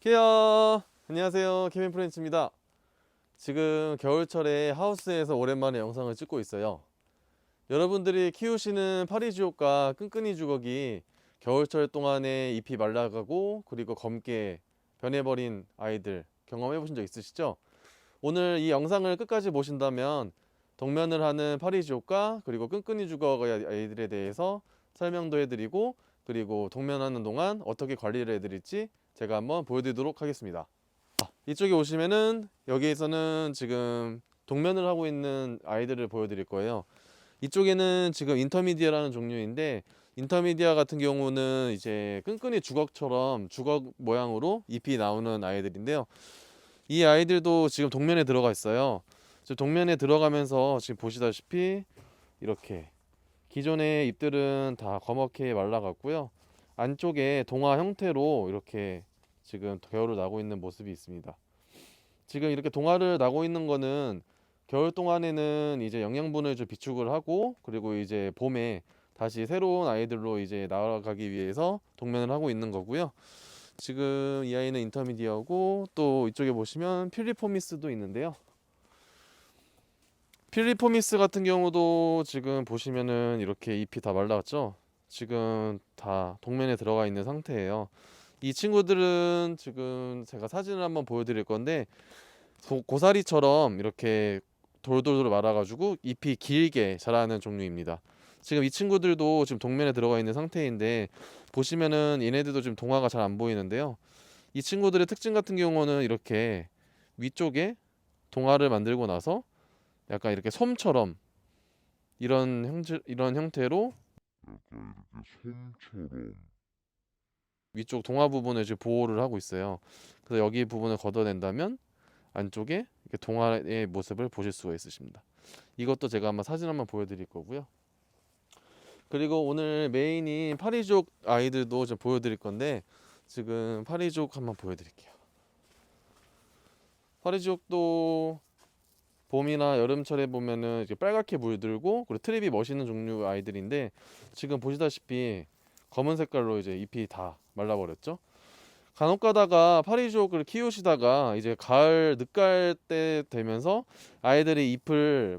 케어! 안녕하세요. 케빈 프렌치입니다. 지금 겨울철에 하우스에서 오랜만에 영상을 찍고 있어요. 여러분들이 키우시는 파리지옥과 끈끈이 주걱이 겨울철 동안에 잎이 말라가고 그리고 검게 변해버린 아이들 경험해 보신 적 있으시죠? 오늘 이 영상을 끝까지 보신다면 동면을 하는 파리지옥과 그리고 끈끈이 주걱의 아이들에 대해서 설명도 해드리고, 그리고 동면하는 동안 어떻게 관리를 해드릴지 제가 한번 보여드리도록 하겠습니다. 이쪽에 오시면은 여기에서는 지금 동면을 하고 있는 아이들을 보여드릴 거예요. 이쪽에는 지금 인터미디아라는 종류인데, 인터미디아 같은 경우는 이제 끈끈이 주걱처럼 주걱 모양으로 잎이 나오는 아이들인데요. 이 아이들도 지금 동면에 들어가 있어요. 지금 동면에 들어가면서 지금 보시다시피 이렇게 기존의 잎들은 다 검게 말라갔고요. 안쪽에 동화 형태로 이렇게 지금 겨울을 나고 있는 모습이 있습니다. 지금 이렇게 동화를 나고 있는 거는 겨울 동안에는 이제 영양분을 좀 비축을 하고, 그리고 이제 봄에 다시 새로운 아이들로 이제 나아가기 위해서 동면을 하고 있는 거고요. 지금 이 아이는 인터미디어고, 또 이쪽에 보시면 필리포미스도 있는데요. 필리포미스 같은 경우도 지금 보시면은 이렇게 잎이 다 말라왔죠. 지금 다 동면에 들어가 있는 상태예요. 이 친구들은 지금 제가 사진을 한번 보여드릴 건데, 고사리처럼 이렇게 돌돌돌 말아가지고 잎이 길게 자라는 종류입니다. 지금 이 친구들도 지금 동면에 들어가 있는 상태인데, 보시면은 얘네들도 지금 동화가 잘 안 보이는데요. 이 친구들의 특징 같은 경우는 이렇게 위쪽에 동화를 만들고 나서 약간 이렇게 솜처럼 이런 형태로 위쪽 동화 부분을 지금 보호를 하고 있어요. 그래서 여기 부분을 걷어낸다면 안쪽에 이렇게 동화의 모습을 보실 수가 있으십니다. 이것도 제가 한번 사진 한번 보여드릴 거고요. 그리고 오늘 메인인 파리족 아이들도 좀 보여드릴 건데, 지금 파리족 한번 보여드릴게요. 파리족도 봄이나 여름철에 보면은 이렇게 빨갛게 물들고, 그리고 트립이 멋있는 종류 아이들인데, 지금 보시다시피 검은 색깔로 이제 잎이 다 말라버렸죠. 간혹 가다가 파리족을 키우시다가 이제 가을 늦가을 때 되면서 아이들이 잎을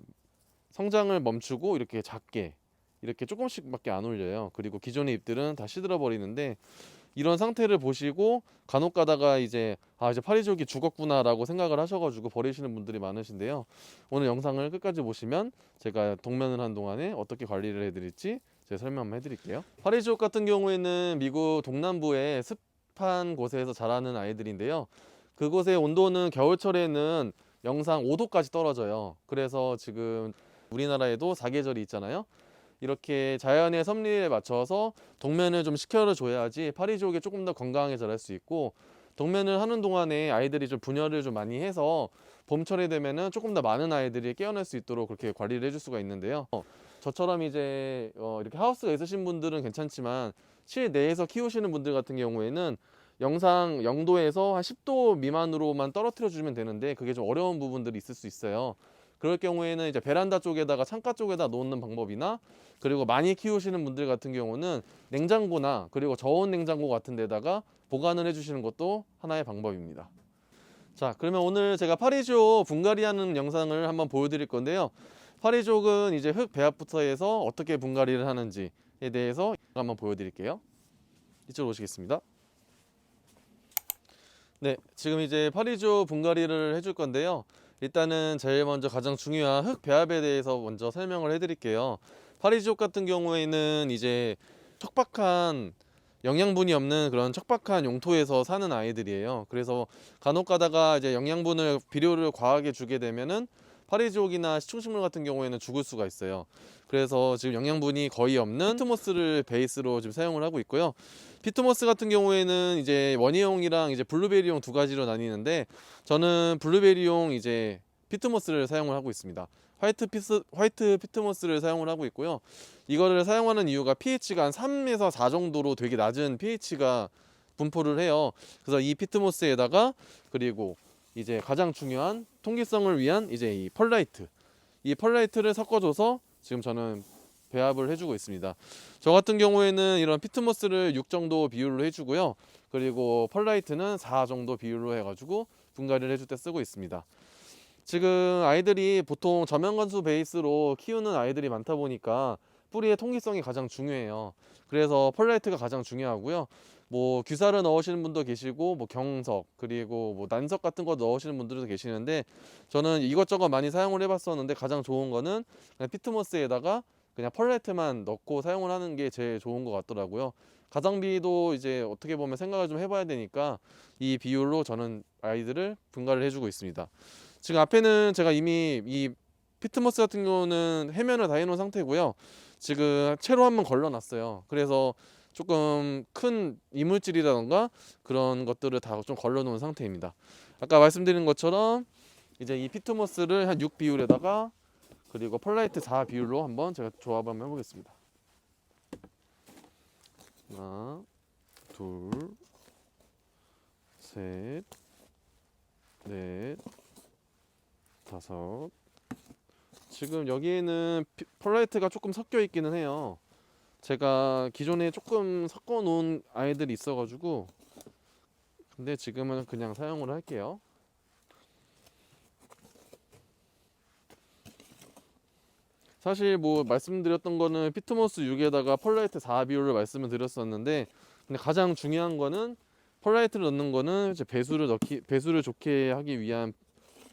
성장을 멈추고 이렇게 작게 이렇게 조금씩밖에 안 올려요. 그리고 기존의 잎들은 다 시들어 버리는데, 이런 상태를 보시고 간혹 가다가 이제 이제 파리족이 죽었구나라고 생각을 하셔가지고 버리시는 분들이 많으신데요. 오늘 영상을 끝까지 보시면 제가 동면을 한 동안에 어떻게 관리를 해드릴지 제가 설명 한번 해드릴게요. 파리족 같은 경우에는 미국 동남부의 습한 곳에서 자라는 아이들인데요. 그곳의 온도는 겨울철에는 영상 5도까지 떨어져요. 그래서 지금 우리나라에도 사계절이 있잖아요. 이렇게 자연의 섭리에 맞춰서 동면을 좀 시켜를 줘야지 파리족이 조금 더 건강하게 자랄 수 있고, 동면을 하는 동안에 아이들이 좀 분열을 좀 많이 해서 봄철이 되면은 조금 더 많은 아이들이 깨어날 수 있도록 그렇게 관리를 해줄 수가 있는데요. 저처럼 이제 이렇게 하우스가 있으신 분들은 괜찮지만, 실내에서 키우시는 분들 같은 경우에는 영상 0도에서 한 10도 미만으로만 떨어뜨려 주면 되는데, 그게 좀 어려운 부분들이 있을 수 있어요. 그럴 경우에는 이제 베란다 쪽에다가 창가 쪽에다 놓는 방법이나, 그리고 많이 키우시는 분들 같은 경우는 냉장고나 그리고 저온 냉장고 같은 데다가 보관을 해주시는 것도 하나의 방법입니다. 자, 그러면 오늘 제가 파리족 분갈이 하는 영상을 한번 보여드릴 건데요. 파리족은 이제 흙 배합부터 해서 어떻게 분갈이를 하는지에 대해서 한번 보여드릴게요. 이쪽으로 오시겠습니다. 네, 지금 이제 파리족 분갈이를 해줄 건데요. 일단은 제일 먼저 가장 중요한 흙 배합에 대해서 먼저 설명을 해드릴게요. 파리족 같은 경우에는 이제 척박한, 영양분이 없는 그런 척박한 용토에서 사는 아이들이에요. 그래서 간혹 가다가 이제 영양분을 비료를 과하게 주게 되면은 파리족이나 시충식물 같은 경우에는 죽을 수가 있어요. 그래서 지금 영양분이 거의 없는 피트모스를 베이스로 지금 사용을 하고 있고요. 피트모스 같은 경우에는 이제 원예용이랑 이제 블루베리용 두 가지로 나뉘는데, 저는 블루베리용 이제 피트모스를 사용을 하고 있습니다. 화이트 피트모스를 사용을 하고 있고요. 이거를 사용하는 이유가 pH가 한 3에서 4 정도로 되게 낮은 pH가 분포를 해요. 그래서 이 피트모스에다가, 그리고 이제 가장 중요한 통기성을 위한 이제 이 펄라이트를 섞어줘서 지금 저는 배합을 해주고 있습니다. 저 같은 경우에는 이런 피트모스를 6 정도 비율로 해주고요. 그리고 펄라이트는 4 정도 비율로 해가지고 분갈이를 해줄 때 쓰고 있습니다. 지금 아이들이 보통 저면관수 베이스로 키우는 아이들이 많다 보니까 뿌리의 통기성이 가장 중요해요. 그래서 펄라이트가 가장 중요하고요. 뭐 규사를 넣으시는 분도 계시고 뭐 경석 그리고 뭐 난석 같은 거 넣으시는 분들도 계시는데 저는 이것저것 많이 사용을 해봤었는데 가장 좋은 거는 그냥 피트모스에다가 그냥 펄라이트만 넣고 사용을 하는 게 제일 좋은 것 같더라고요. 가성비도 이제 어떻게 보면 생각을 좀 해봐야 되니까 이 비율로 저는 아이들을 분갈이를 해주고 있습니다. 지금 앞에는 제가 이미 이 피트모스 같은 경우는 해면을 다 해놓은 상태고요. 지금 채로 한번 걸러놨어요. 그래서 조금 큰 이물질이라던가 그런 것들을 다 좀 걸러놓은 상태입니다. 아까 말씀드린 것처럼 이제 이 피트모스를 한 6 비율에다가 그리고 펄라이트 4 비율로 한번 제가 조합 한번 해보겠습니다. 하나, 둘, 셋, 넷, 다섯. 지금 여기에는 펄라이트가 조금 섞여 있기는 해요. 제가 기존에 조금 섞어 놓은 아이들이 있어 가지고 근데 지금은 그냥 사용을 할게요. 사실 뭐 말씀드렸던 거는 피트모스 6에다가 펄라이트 4 비율을 말씀을 드렸었는데 근데 가장 중요한 거는 펄라이트를 넣는 거는 이제 배수를 좋게 하기 위한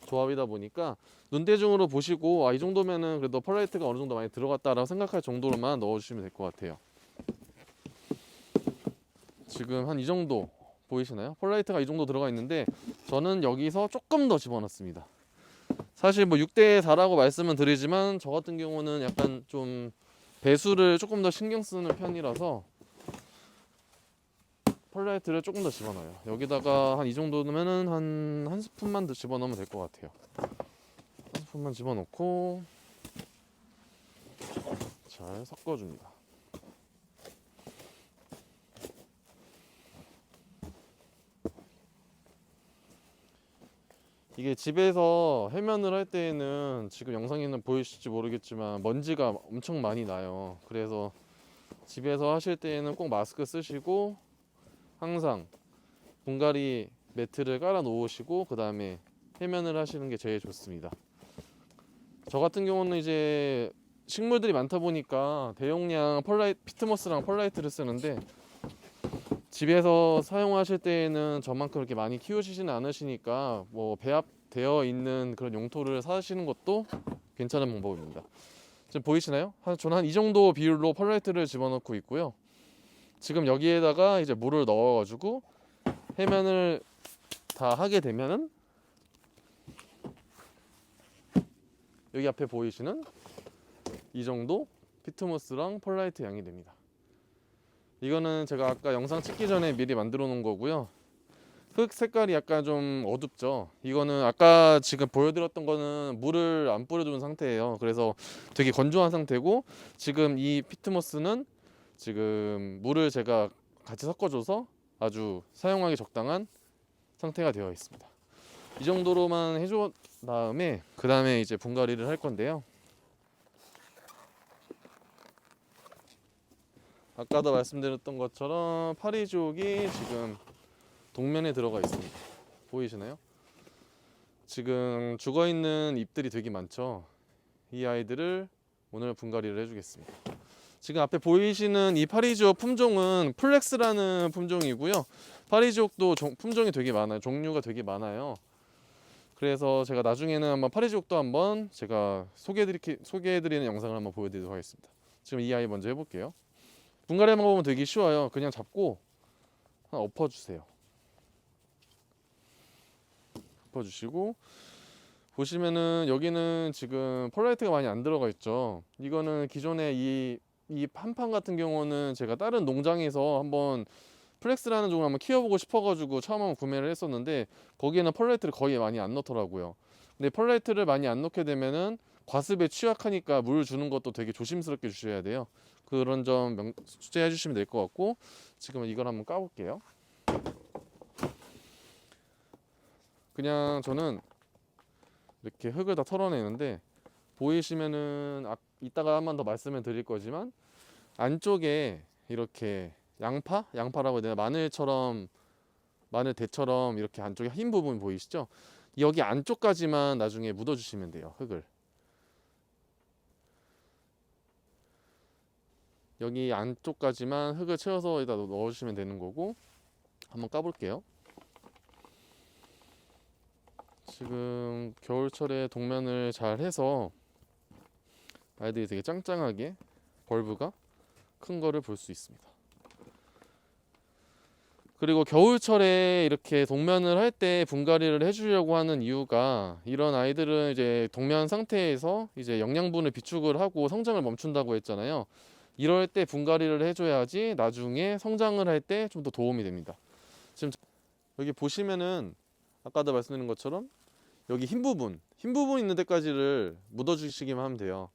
조합이다 보니까 눈대중으로 보시고 이 정도면은 그래도 펄라이트가 어느 정도 많이 들어갔다라고 생각할 정도로만 넣어주시면 될 것 같아요. 지금 한 이 정도 보이시나요? 펄라이트가 이 정도 들어가 있는데 저는 여기서 조금 더 집어넣습니다. 사실 뭐 6대 4라고 말씀은 드리지만 저 같은 경우는 약간 좀 배수를 조금 더 신경 쓰는 편이라서 펄라이트를 조금 더 집어넣어요. 여기다가 한 이 정도면은 한 스푼만 더 집어넣으면 될 것 같아요. 한 스푼만 집어넣고 잘 섞어줍니다. 이게 집에서 해면을 할 때에는 지금 영상에는 보이실지 모르겠지만 먼지가 엄청 많이 나요. 그래서 집에서 하실 때에는 꼭 마스크 쓰시고 항상 분갈이 매트를 깔아 놓으시고 그 다음에 해면을 하시는 게 제일 좋습니다. 저 같은 경우는 이제 식물들이 많다 보니까 대용량 피트모스랑 펄라이트를 쓰는데 집에서 사용하실 때에는 저만큼 그렇게 많이 키우시지는 않으시니까 뭐 배합되어 있는 그런 용토를 사시는 것도 괜찮은 방법입니다. 지금 보이시나요? 저는 한 이 정도 비율로 펄라이트를 집어넣고 있고요. 지금 여기에다가 이제 물을 넣어가지고 해면을 다 하게 되면은 여기 앞에 보이시는 이 정도 피트모스랑 펄라이트 양이 됩니다. 이거는 제가 아까 영상 찍기 전에 미리 만들어 놓은 거고요. 흙 색깔이 약간 좀 어둡죠. 이거는 아까 지금 보여드렸던 거는 물을 안 뿌려준 상태예요. 그래서 되게 건조한 상태고 지금 이 피트모스는 지금 물을 제가 같이 섞어줘서 아주 사용하기 적당한 상태가 되어 있습니다. 이 정도로만 해줘 다음에 그 다음에 이제 분갈이를 할 건데요. 아까도 말씀드렸던 것처럼 파리지옥이 지금 동면에 들어가 있습니다. 보이시나요? 지금 죽어있는 잎들이 되게 많죠. 이 아이들을 오늘 분갈이를 해주겠습니다. 지금 앞에 보이시는 이 파리지옥 품종은 플렉스라는 품종이고요. 파리지옥도 품종이 되게 많아요. 종류가 되게 많아요. 그래서 제가 나중에는 한번 파리지옥도 한번 제가 소개해드리는 영상을 한번 보여드리도록 하겠습니다. 지금 이 아이 먼저 해볼게요. 분갈이 방법은 되게 쉬워요. 그냥 잡고 하나 엎어주세요. 엎어주시고 보시면은 여기는 지금 펄라이트가 많이 안 들어가 있죠. 이거는 기존에 이 한판 같은 경우는 제가 다른 농장에서 한번 플렉스라는 종을 한번 키워보고 싶어가지고 처음 한번 구매를 했었는데 거기에는 펄라이트를 거의 많이 안 넣더라고요. 근데 펄라이트를 많이 안 넣게 되면은 과습에 취약하니까 물 주는 것도 되게 조심스럽게 주셔야 돼요. 그런 점 숙지해 주시면 될 것 같고 지금 이걸 한번 까볼게요. 그냥 저는 이렇게 흙을 다 털어내는데 보이시면은 이따가 한 번 더 말씀을 드릴 거지만 안쪽에 이렇게 양파라고 해야 되나 마늘처럼 마늘 대처럼 이렇게 안쪽에 흰 부분 보이시죠? 여기 안쪽까지만 나중에 묻어주시면 돼요. 흙을. 여기 안쪽까지만 흙을 채워서 여기다 넣어주시면 되는 거고, 한번 까볼게요. 지금 겨울철에 동면을 잘 해서 아이들이 되게 짱짱하게 벌브가 큰 거를 볼 수 있습니다. 그리고 겨울철에 이렇게 동면을 할 때 분갈이를 해주려고 하는 이유가, 이런 아이들은 이제 동면 상태에서 이제 영양분을 비축을 하고 성장을 멈춘다고 했잖아요. 이럴 때 분갈이를 해줘야지 나중에 성장을 할 때 좀 더 도움이 됩니다. 지금 여기 보시면은 아까도 말씀드린 것처럼 여기 흰 부분 있는 데까지를 묻어주시기만 하면 돼요.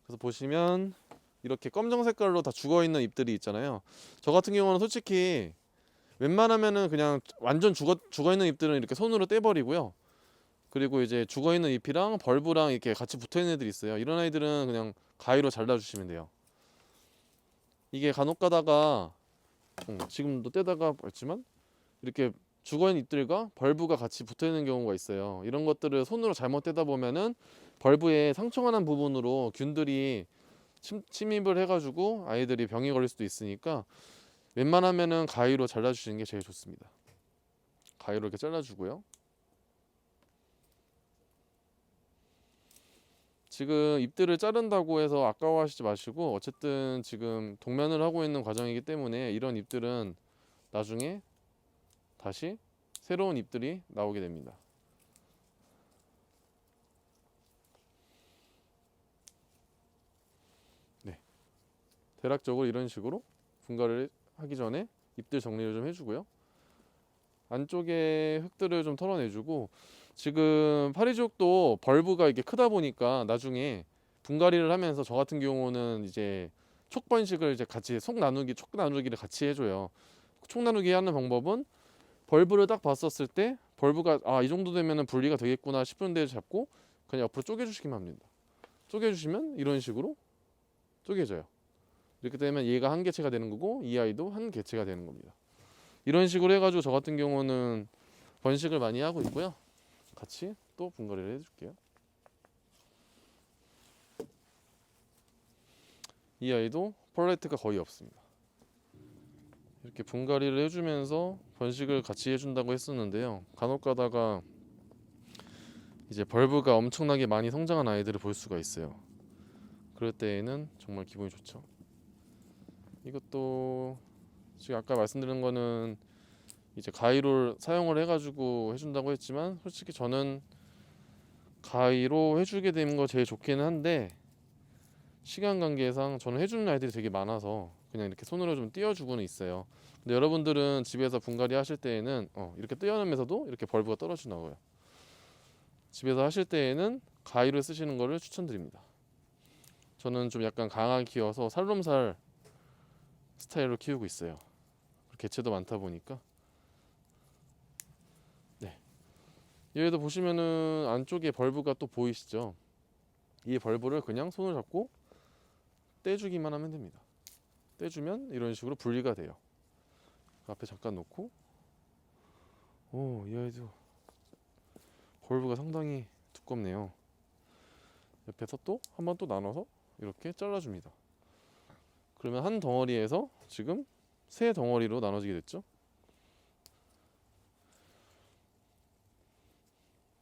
그래서 보시면 이렇게 검정 색깔로 다 죽어있는 잎들이 있잖아요. 저 같은 경우는 솔직히 웬만하면은 그냥 완전 죽어있는 잎들은 이렇게 손으로 떼버리고요. 그리고 이제 죽어있는 잎이랑 벌브랑 이렇게 같이 붙어있는 애들이 있어요. 이런 아이들은 그냥 가위로 잘라주시면 돼요. 이게 간혹 가다가 지금도 떼다가 봤지만 이렇게 죽어있는 잎들과 벌브가 같이 붙어있는 경우가 있어요. 이런 것들을 손으로 잘못 떼다 보면은 벌브에 상처가 난 부분으로 균들이 침입을 해가지고 아이들이 병이 걸릴 수도 있으니까 웬만하면은 가위로 잘라주시는 게 제일 좋습니다. 가위로 이렇게 잘라주고요. 지금 잎들을 자른다고 해서 아까워하시지 마시고, 어쨌든 지금 동면을 하고 있는 과정이기 때문에 이런 잎들은 나중에 다시 새로운 잎들이 나오게 됩니다. 네, 대략적으로 이런 식으로 분갈이를 하기 전에 잎들 정리를 좀 해주고요. 안쪽에 흙들을 좀 털어내주고, 지금 파리지옥도 벌브가 이렇게 크다 보니까 나중에 분갈이를 하면서 저 같은 경우는 이제 촉 번식을 이제 같이 촉 나누기를 같이 해줘요. 촉 나누기 하는 방법은 벌브를 딱 봤었을 때 벌브가 이 정도 되면은 분리가 되겠구나 싶은 데 잡고 그냥 옆으로 쪼개주시기만 합니다. 쪼개주시면 이런 식으로 쪼개져요. 이렇게 되면 얘가 한 개체가 되는 거고 이 아이도 한 개체가 되는 겁니다. 이런 식으로 해가지고 저 같은 경우는 번식을 많이 하고 있고요. 같이 또 분갈이를 해줄게요. 이 아이도 펄레트가 거의 없습니다. 이렇게 분갈이를 해주면서 번식을 같이 해준다고 했었는데요. 간혹 가다가 이제 벌브가 엄청나게 많이 성장한 아이들을 볼 수가 있어요. 그럴 때에는 정말 기분이 좋죠. 이것도 지금 아까 말씀드린 거는 이제 가위로 사용을 해가지고 해준다고 했지만, 솔직히 저는 가위로 해주게 되는 거 제일 좋기는 한데 시간 관계상 저는 해주는 아이들이 되게 많아서 그냥 이렇게 손으로 좀 띄워주고는 있어요. 근데 여러분들은 집에서 분갈이 하실 때에는 이렇게 띄워내면서도 이렇게 벌브가 떨어져 나와요. 집에서 하실 때에는 가위를 쓰시는 거를 추천드립니다. 저는 좀 약간 강하게 키워서 살롬살 스타일로 키우고 있어요. 개체도 많다 보니까. 네, 얘도 보시면은 안쪽에 벌브가 또 보이시죠? 이 벌브를 그냥 손을 잡고 떼주기만 하면 됩니다. 떼주면 이런 식으로 분리가 돼요. 앞에 잠깐 놓고, 이 아이도 벌브가 상당히 두껍네요. 옆에서 또 한 번 또 나눠서 이렇게 잘라줍니다. 그러면 한 덩어리에서 지금 세 덩어리로 나눠지게 됐죠.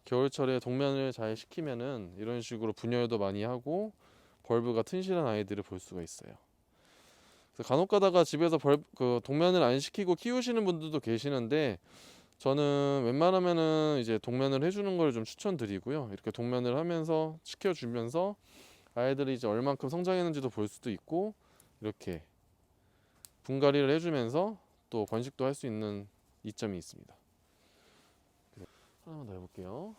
겨울철에 동면을 잘 시키면은 이런 식으로 분열도 많이 하고 벌브가 튼실한 아이들을 볼 수가 있어요. 그래서 간혹 가다가 집에서 동면을 안 시키고 키우시는 분들도 계시는데, 저는 웬만하면은 이제 동면을 해주는 걸 좀 추천드리고요. 이렇게 동면을 하면서 시켜주면서 아이들이 이제 얼만큼 성장했는지도 볼 수도 있고, 이렇게 분갈이를 해주면서 또 번식도 할 수 있는 이점이 있습니다. 하나만 더 해볼게요.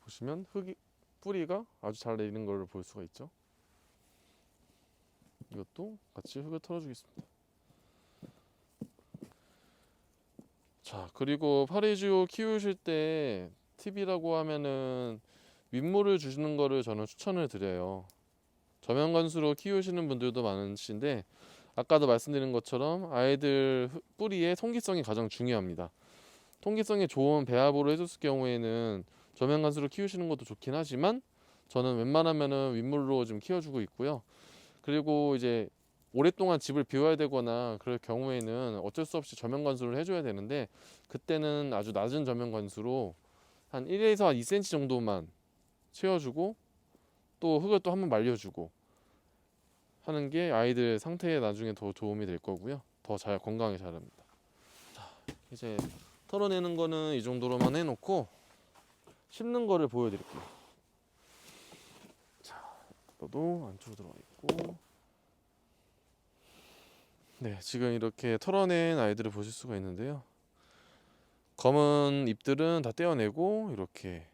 보시면 뿌리가 아주 잘 내리는 걸 볼 수가 있죠. 이것도 같이 흙을 털어주겠습니다. 자, 그리고 파리지오 키우실 때 팁이라고 하면은 윗물을 주시는 거를 저는 추천을 드려요. 저면관수로 키우시는 분들도 많으신데 아까도 말씀드린 것처럼 아이들 뿌리의 통기성이 가장 중요합니다. 통기성이 좋은 배합으로 해줬을 경우에는 저면관수로 키우시는 것도 좋긴 하지만 저는 웬만하면은 윗물로 좀 키워주고 있고요. 그리고 이제 오랫동안 집을 비워야 되거나 그럴 경우에는 어쩔 수 없이 저면관수를 해줘야 되는데 그때는 아주 낮은 저면관수로 한 1에서 한 2cm 정도만 채워주고 또 흙을 또 한번 말려주고 하는 게 아이들 상태에 나중에 더 도움이 될 거고요. 더 잘 건강하게 자랍니다. 자, 이제 털어내는 거는 이 정도로만 해놓고 심는 거를 보여드릴게요. 자, 너도 안쪽으로 들어가 있고, 네, 지금 이렇게 털어낸 아이들을 보실 수가 있는데요. 검은 잎들은 다 떼어내고 이렇게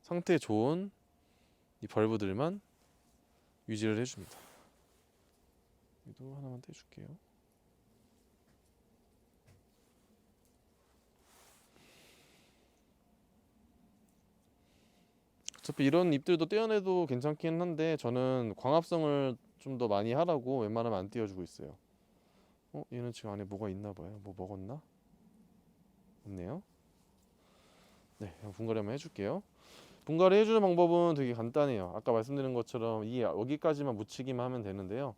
상태 좋은 이 벌브들만 유지를 해줍니다. 여기도 하나만 떼줄게요. 어차피 이런 잎들도 떼어내도 괜찮긴 한데 저는 광합성을 좀 더 많이 하라고 웬만하면 안 떼어주고 있어요. 얘는 지금 안에 뭐가 있나 봐요. 뭐 먹었나? 없네요. 네, 분갈이 한번 해줄게요. 분갈이 해주는 방법은 되게 간단해요. 아까 말씀드린 것처럼 여기까지만 묻히기만 하면 되는데요.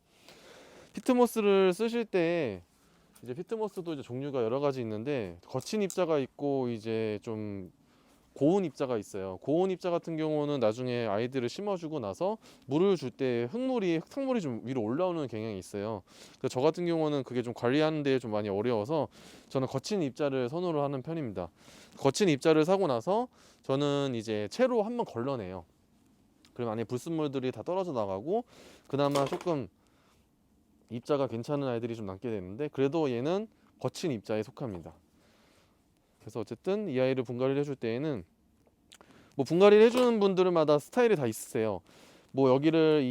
피트모스를 쓰실 때 이제 피트모스도 이제 종류가 여러 가지 있는데 거친 입자가 있고 이제 좀 고운 입자가 있어요. 고운 입자 같은 경우는 나중에 아이들을 심어주고 나서 물을 줄 때 흙탕물이 좀 위로 올라오는 경향이 있어요. 그래서 저 같은 경우는 그게 좀 관리하는데 좀 많이 어려워서 저는 거친 입자를 선호를 하는 편입니다. 거친 입자를 사고 나서 저는 이제 채로 한번 걸러내요. 그럼 안에 불순물들이 다 떨어져 나가고 그나마 조금 입자가 괜찮은 아이들이 좀 남게 되는데 그래도 얘는 거친 입자에 속합니다. 그래서 어쨌든 이 아이를 분갈이를 해줄 때에는 뭐 분갈이를 해주는 분들마다 스타일이 다 있으세요. 뭐 여기를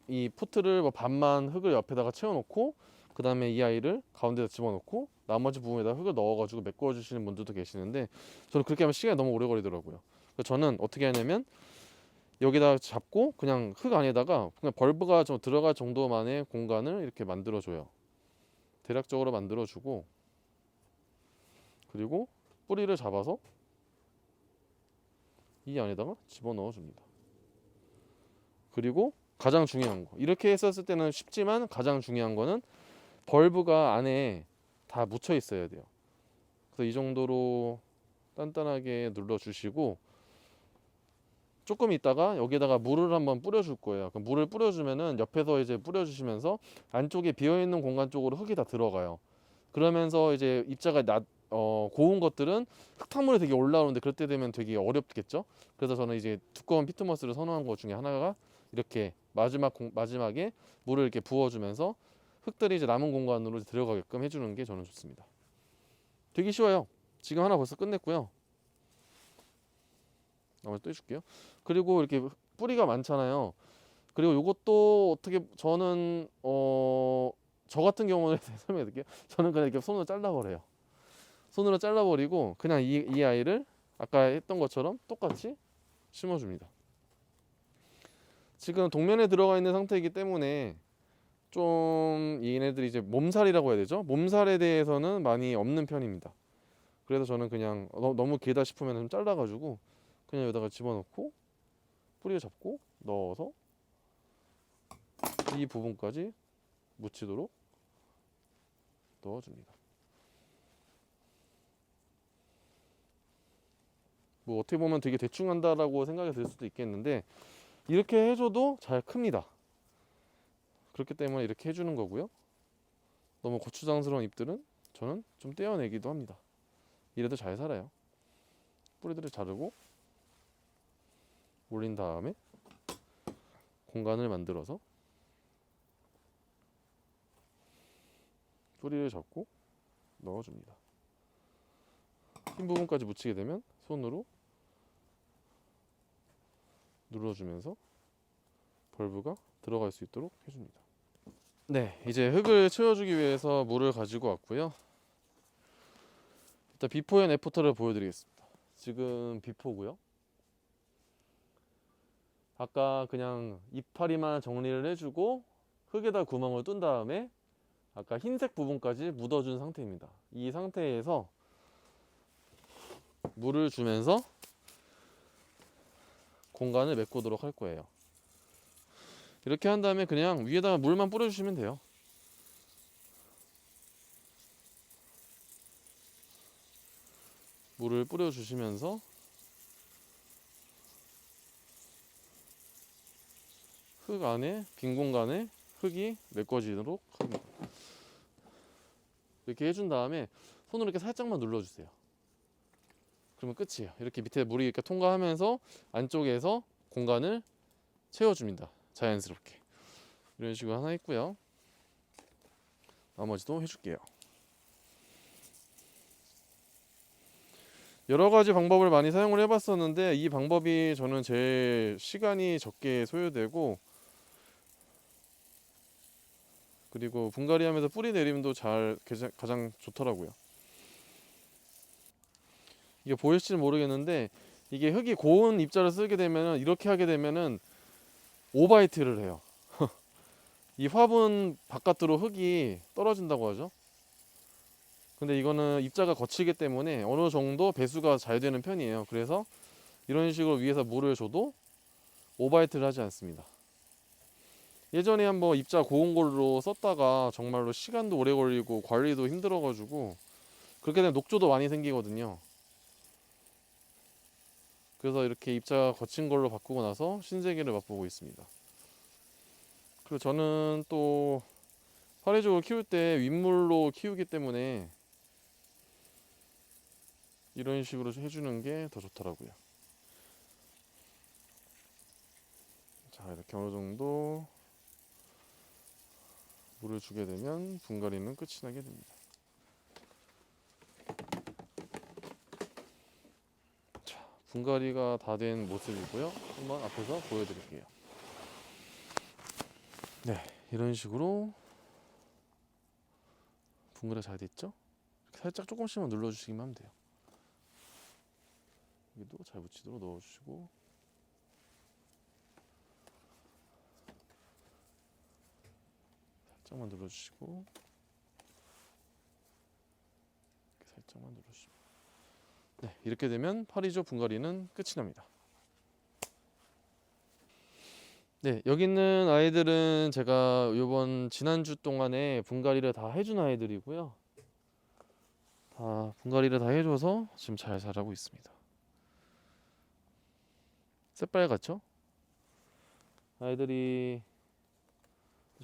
이 포트를 뭐 반만 흙을 옆에다가 채워놓고 그 다음에 이 아이를 가운데다 집어넣고 나머지 부분에다 흙을 넣어가지고 메꿔 주시는 분들도 계시는데 저는 그렇게 하면 시간이 너무 오래 걸리더라고요. 그래서 저는 어떻게 하냐면 여기다 잡고 그냥 흙 안에다가 그냥 벌브가 좀 들어갈 정도만의 공간을 이렇게 만들어줘요. 대략적으로 만들어주고 그리고 뿌리를 잡아서 이 안에다가 집어넣어 줍니다. 그리고 가장 중요한 거 이렇게 했었을 때는 쉽지만 가장 중요한 거는 벌브가 안에 다 묻혀 있어야 돼요. 그래서 이 정도로 단단하게 눌러 주시고 조금 있다가 여기다가 물을 한번 뿌려줄 거예요. 그럼 물을 뿌려주면은 옆에서 이제 뿌려주시면서 안쪽에 비어있는 공간 쪽으로 흙이 다 들어가요. 그러면서 이제 입자가 고운 것들은 흙탕물이 되게 올라오는데 그럴 때 되면 되게 어렵겠죠. 그래서 저는 이제 두꺼운 피트모스를 선호한 것 중에 하나가 이렇게 마지막에 물을 이렇게 부어주면서 흙들이 이제 남은 공간으로 들어가게끔 해주는 게 저는 좋습니다. 되게 쉬워요. 지금 하나 벌써 끝냈고요. 나머지 또 해줄게요. 그리고 이렇게 뿌리가 많잖아요. 그리고 이것도 어떻게 저는 저 같은 경우는 설명해 드릴게요. 저는 그냥 이렇게 손으로 잘라버려요. 손으로 잘라버리고 그냥 이 아이를 아까 했던 것처럼 똑같이 심어줍니다. 지금 동면에 들어가 있는 상태이기 때문에 좀 얘네들이 이제 몸살이라고 해야 되죠? 몸살에 대해서는 많이 없는 편입니다. 그래서 저는 그냥 너무 길다 싶으면 좀 잘라가지고 그냥 여기다가 집어넣고 뿌리를 잡고 넣어서 이 부분까지 묻히도록 넣어줍니다. 뭐 어떻게 보면 되게 대충 한다라고 생각이 들 수도 있겠는데 이렇게 해줘도 잘 큽니다. 그렇기 때문에 이렇게 해주는 거고요. 너무 고추장스러운 잎들은 저는 좀 떼어내기도 합니다. 이래도 잘 살아요. 뿌리들을 자르고 올린 다음에 공간을 만들어서 뿌리를 잡고 넣어줍니다. 흰 부분까지 묻히게 되면 손으로 눌러주면서 벌브가 들어갈 수 있도록 해줍니다. 네, 이제 흙을 채워주기 위해서 물을 가지고 왔고요. 일단 비포 앤 애프터를 보여드리겠습니다. 지금 비포고요. 아까 그냥 이파리만 정리를 해주고 흙에다 구멍을 뚫은 다음에 아까 흰색 부분까지 묻어준 상태입니다. 이 상태에서 물을 주면서 공간을 메꾸도록 할 거예요. 이렇게 한 다음에 그냥 위에다가 물만 뿌려주시면 돼요. 물을 뿌려주시면서 흙 안에 빈 공간에 흙이 메꿔지도록 합니다. 이렇게 해준 다음에 손으로 이렇게 살짝만 눌러주세요. 그러면 끝이에요. 이렇게 밑에 물이 이렇게 통과하면서 안쪽에서 공간을 채워줍니다. 자연스럽게. 이런 식으로 하나 있고요. 나머지도 해줄게요. 여러 가지 방법을 많이 사용을 해봤었는데 이 방법이 저는 제일 시간이 적게 소요되고 그리고 분갈이 하면서 뿌리 내림도 가장 좋더라고요. 이게 보일지 모르겠는데 이게 흙이 고운 입자를 쓰게 되면 이렇게 하게 되면은 오바이트를 해요. 이 화분 바깥으로 흙이 떨어진다고 하죠. 근데 이거는 입자가 거치기 때문에 어느 정도 배수가 잘 되는 편이에요. 그래서 이런 식으로 위에서 물을 줘도 오바이트를 하지 않습니다. 예전에 한번 입자 고운 걸로 썼다가 정말로 시간도 오래 걸리고 관리도 힘들어가지고 그렇게 되면 녹조도 많이 생기거든요. 그래서 이렇게 입자 거친 걸로 바꾸고 나서 신세계를 맛보고 있습니다. 그리고 저는 또 파리족을 키울 때 윗물로 키우기 때문에 이런 식으로 해주는 게 더 좋더라고요. 자, 이렇게 어느 정도 물을 주게 되면 분갈이는 끝이 나게 됩니다. 자, 분갈이가 다 된 모습이고요. 한번 앞에서 보여드릴게요. 네, 이런 식으로 분갈이가 잘 됐죠? 살짝 조금씩만 눌러주시기만 하면 돼요. 여기도 잘 붙이도록 넣어주시고 살짝만 눌러주시고 이렇게 살짝만 눌러주시고 네, 이렇게 되면 파리족 분갈이는 끝이 납니다. 네, 여기 있는 아이들은 제가 이번 지난주 동안에 분갈이를 다 해준 아이들이고요. 다 분갈이를 다 해줘서 지금 잘 자라고 있습니다. 새빨갛죠? 아이들이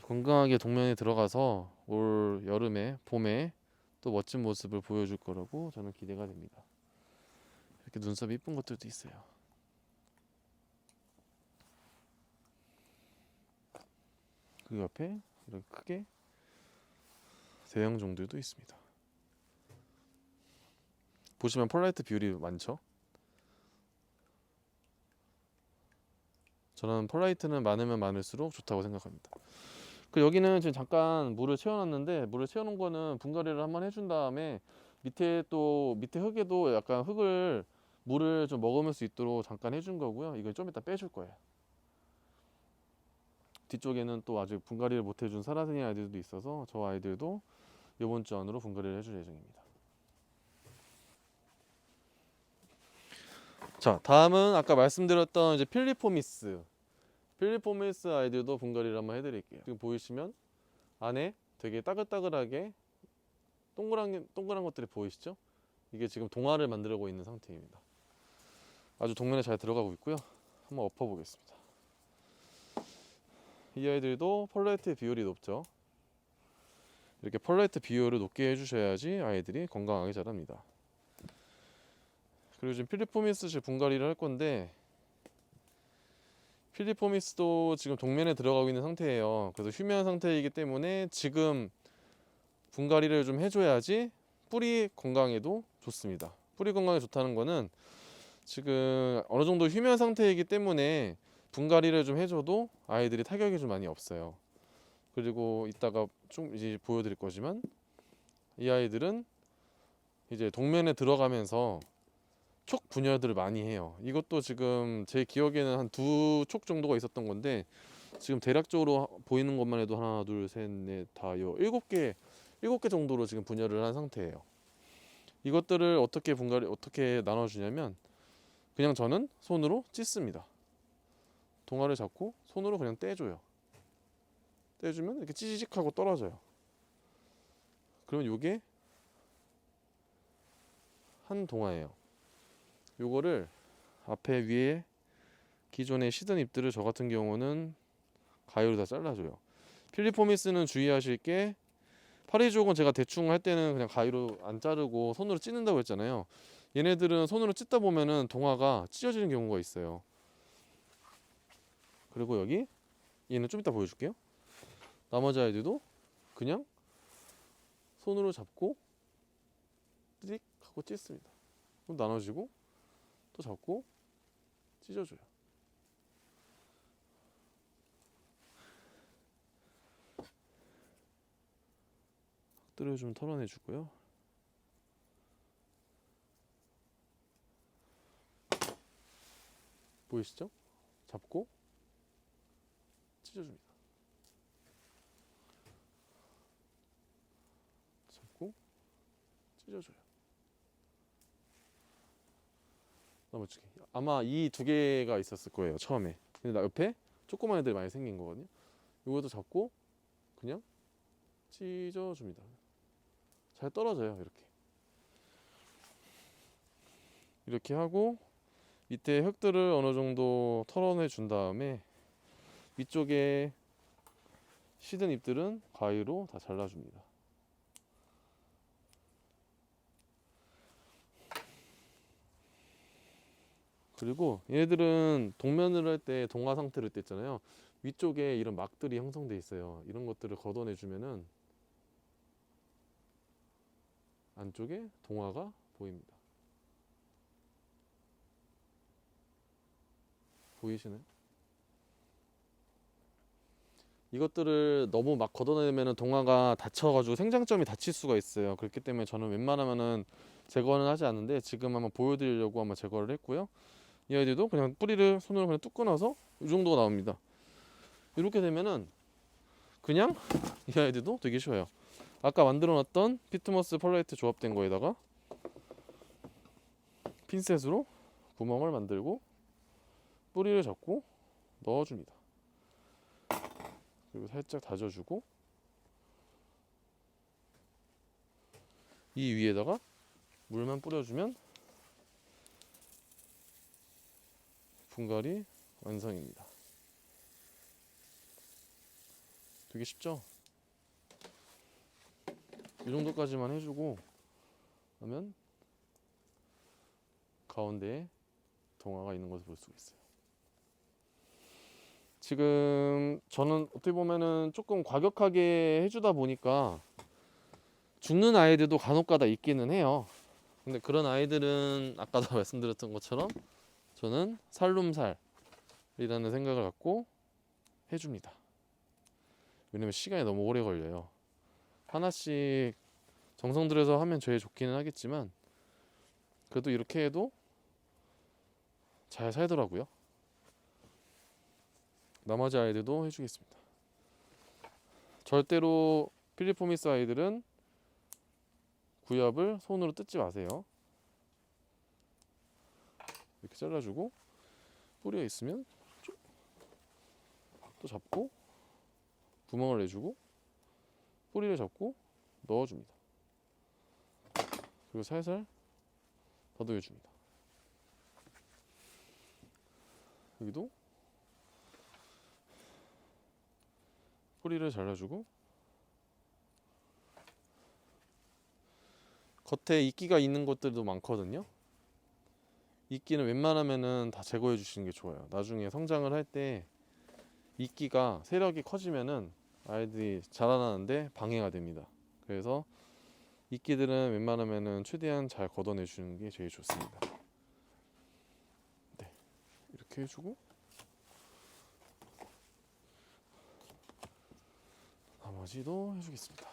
건강하게 동면에 들어가서 올 여름에 봄에 또 멋진 모습을 보여줄 거라고 저는 기대가 됩니다. 이렇게 눈썹이 이쁜 것들도 있어요. 그 옆에 이렇게 크게 대형 종들도 있습니다. 보시면 폴라이트 비율이 많죠? 저는 폴라이트는 많으면 많을수록 좋다고 생각합니다. 그 여기는 지금 잠깐 물을 채워놨는데 물을 채워놓은 거는 분갈이를 한번 해준 다음에 밑에 흙에도 약간 물을 좀 머금을 수 있도록 잠깐 해준 거고요. 이걸 좀 이따 빼줄 거예요. 뒤쪽에는 또 아직 분갈이를 못 해준 사라생이 아이들도 있어서 저 아이들도 이번 주 안으로 분갈이를 해줄 예정입니다. 자, 다음은 아까 말씀드렸던 이제 필리포미스 아이들도 분갈이를 한번 해드릴게요. 지금 보이시면 안에 되게 따글따글하게 동그란 것들이 보이시죠? 이게 지금 동화를 만들고 있는 상태입니다. 아주 동면에 잘 들어가고 있고요. 한번 엎어보겠습니다. 이 아이들도 펄라이트 비율이 높죠. 이렇게 펄라이트 비율을 높게 해주셔야지 아이들이 건강하게 자랍니다. 그리고 지금 필리포미스 분갈이를 할 건데 필리포미스도 지금 동면에 들어가고 있는 상태예요. 그래서 휴면 상태이기 때문에 지금 분갈이를 좀 해줘야지 뿌리 건강에도 좋습니다. 뿌리 건강에 좋다는 거는 지금 어느 정도 휴면 상태이기 때문에 분갈이를 좀 해줘도 아이들이 타격이 좀 많이 없어요. 그리고 이따가 좀 이제 보여드릴 거지만 이 아이들은 이제 동면에 들어가면서 촉 분열들을 많이 해요. 이것도 지금 제 기억에는 한 두 촉 정도가 있었던 건데 지금 대략적으로 보이는 것만 해도 하나, 둘, 셋, 넷, 다, 여 일곱 개 정도로 지금 분열을 한 상태예요. 이것들을 어떻게 나눠주냐면 그냥 저는 손으로 찢습니다. 동화를 잡고 손으로 그냥 떼줘요. 떼주면 이렇게 찌직하고 떨어져요. 그러면 이게 한 동화예요. 요거를 앞에 위에 기존의 시든 잎들을 저 같은 경우는 가위로 다 잘라줘요. 필리포미스는 주의하실 게 파리족은 제가 대충 할 때는 그냥 가위로 안 자르고 손으로 찢는다고 했잖아요. 얘네들은 손으로 찢다 보면은 동화가 찢어지는 경우가 있어요. 그리고 여기 얘는 좀 이따 보여줄게요. 나머지 아이들도 그냥 손으로 잡고 띠릭 하고 찢습니다. 그럼 나눠지고 또 잡고 찢어줘요. 흙들을 좀 털어내주고요. 보이시죠? 잡고 찢어줍니다. 잡고 찢어줘요. 나머지 아마 이 두 개가 있었을 거예요 처음에. 근데 나 옆에 조그만 애들 많이 생긴 거거든요. 이것도 잡고 그냥 찢어줍니다. 잘 떨어져요. 이렇게 하고 밑에 흙들을 어느 정도 털어내 준 다음에 위쪽에 시든 잎들은 가위로 다 잘라줍니다. 그리고 얘네들은 동면을 할 때 동화 상태를 뗐잖아요. 위쪽에 이런 막들이 형성돼 있어요. 이런 것들을 걷어내 주면은 안쪽에 동화가 보입니다. 보이시나요? 이것들을 너무 막 걷어내면은 동화가 다쳐가지고 생장점이 다칠 수가 있어요. 그렇기 때문에 저는 웬만하면은 제거는 하지 않는데 지금 한번 보여드리려고 한번 제거를 했고요. 이 아이들도 그냥 뿌리를 손으로 그냥 뚝 끊어서 이 정도가 나옵니다. 이렇게 되면은 그냥 이 아이들도 되게 쉬워요. 아까 만들어놨던 피트머스 펄라이트 조합된 거에다가 핀셋으로 구멍을 만들고 뿌리를 잡고 넣어줍니다. 그리고 살짝 다져주고 이 위에다가 물만 뿌려주면 분갈이 완성입니다. 되게 쉽죠? 이 정도까지만 해주고 하면 가운데에 동화가 있는 것을 볼 수가 있어요. 지금 저는 어떻게 보면은 조금 과격하게 해주다 보니까 죽는 아이들도 간혹가다 있기는 해요. 근데 그런 아이들은 아까도 말씀드렸던 것처럼 저는 살룸살이라는 생각을 갖고 해줍니다. 왜냐면 시간이 너무 오래 걸려요. 하나씩 정성 들여서 하면 제일 좋기는 하겠지만 그래도 이렇게 해도 잘 살더라고요. 나머지 아이들도 해주겠습니다. 절대로 필리포미스 아이들은 구엽을 손으로 뜯지 마세요. 이렇게 잘라주고 뿌리가 있으면 또 잡고 구멍을 내주고 뿌리를 잡고 넣어줍니다. 그리고 살살 더듬여줍니다. 여기도 뿌리를 잘라주고 겉에 이끼가 있는 것들도 많거든요. 이끼는 웬만하면은 다 제거해 주시는 게 좋아요. 나중에 성장을 할 때 이끼가 세력이 커지면은 아이들이 자라나는데 방해가 됩니다. 그래서 이끼들은 웬만하면은 최대한 잘 걷어내 주는 게 제일 좋습니다. 네, 이렇게 해주고 나머지도 해주겠습니다.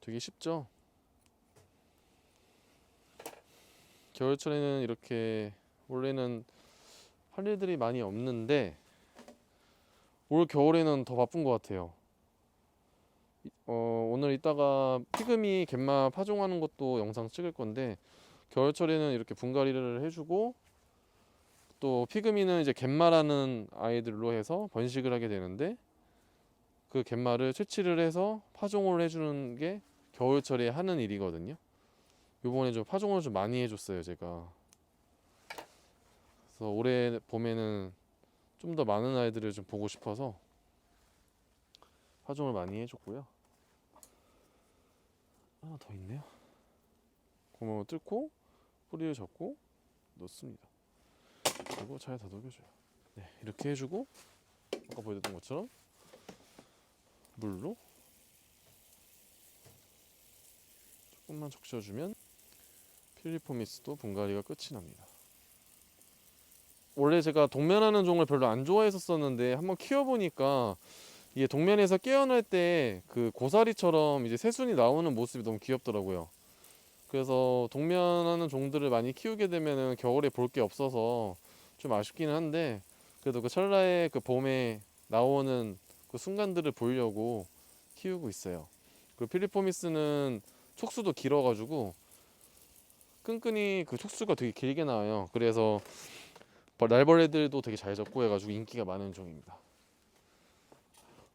되게 쉽죠? 겨울철에는 이렇게 원래는 할 일들이 많이 없는데 올 겨울에는 더 바쁜 것 같아요. 오늘 이따가 피그미 갯마 파종하는 것도 영상 찍을 건데 겨울철에는 이렇게 분갈이를 해주고 또 피그미는 이제 갯마라는 아이들로 해서 번식을 하게 되는데 그 갯마를 채취를 해서 파종을 해주는 게 겨울철에 하는 일이거든요. 요번에 좀 파종을 좀 많이 해줬어요 제가. 그래서 올해 봄에는 좀 더 많은 아이들을 좀 보고 싶어서 파종을 많이 해줬고요. 하나 더 있네요. 구멍을 뚫고 뿌리를 접고 넣습니다. 그리고 잘 다독여줘요. 네, 이렇게 해주고 아까 보여드렸던 것처럼 물로 조금만 적셔주면 필리포미스도 분갈이가 끝이 납니다. 원래 제가 동면하는 종을 별로 안 좋아했었는데 한번 키워보니까 이게 동면에서 깨어날 때 그 고사리처럼 이제 새순이 나오는 모습이 너무 귀엽더라고요. 그래서 동면하는 종들을 많이 키우게 되면은 겨울에 볼 게 없어서 좀 아쉽기는 한데 그래도 그 철라의 그 봄에 나오는 그 순간들을 보려고 키우고 있어요. 그리고 필리포미스는 촉수도 길어가지고 끈끈이 그 촉수가 되게 길게 나와요. 그래서 날벌레들도 되게 잘 잡고 해가지고 인기가 많은 종입니다.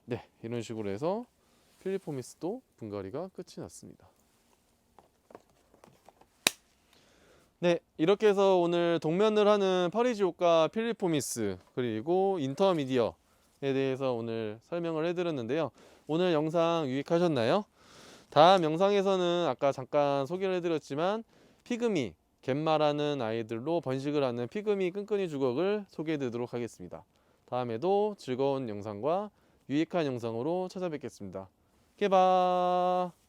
네, 이런 식으로 해서 필리포미스도 분갈이가 끝이 났습니다. 네, 이렇게 해서 오늘 동면을 하는 파리지오카 필리포미스 그리고 인터미디어에 대해서 오늘 설명을 해드렸는데요. 오늘 영상 유익하셨나요? 다음 영상에서는 아까 잠깐 소개를 해드렸지만 피그미, 갯마라는 아이들로 번식을 하는 피그미 끈끈이 주걱을 소개해드리도록 하겠습니다. 다음에도 즐거운 영상과 유익한 영상으로 찾아뵙겠습니다. 깨바.